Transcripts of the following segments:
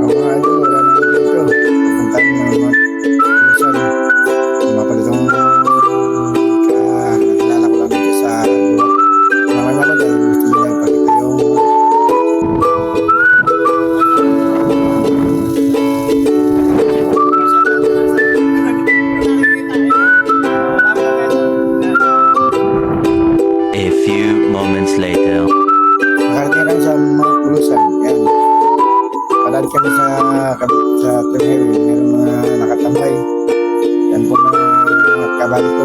mga idol, wala na dito. Pupunta na naman. Lusan. Mapalitong kakilala ko lang dito sa buhat. Naman ako dahil gusto nila ipakita yung A few moments later. nakarating kami sa mga Lusan. Yan. Padaan kami sa Tunghawi. Meron mga nakatambay. Yan po mga kabali ko.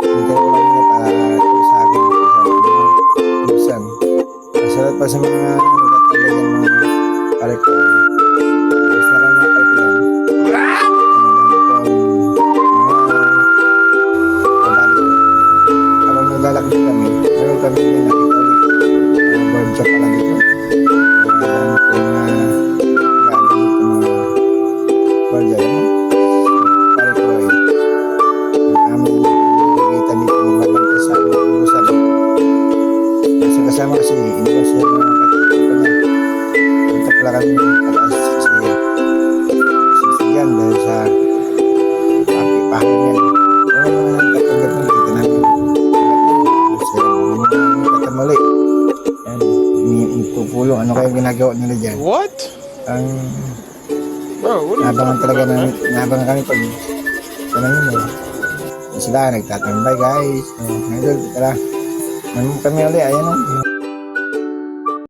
Hindi ko lang nila para sa akin. Lusan. Masalat pa sa mga nakatambay yan mga pare ko. Gusto na lang mga pare ko yan. Habang naglalakad kami, meron kami yung nakita ulit. Bird shop pala dito. Bird shop, ano? Pare ko ay ang aming nakikita dito ng babanta sa Lusan. Kasi kasama kasi iba siya mga katipupan niya. Punta pala kami pataas si Yan dahil sa pakipahan niya. Ano mga nagkatanggap ng kita namin. Yung katamali. Yan, pupulong. Ano kaya ginagawa nila dyan? What? Ang Bro, what are you nabangan talking talaga about, na, man? nabangan kami pag tanongin mo. Sila nagtatambay guys. Ngayon, tara. Naman kami ulit. Ayan o.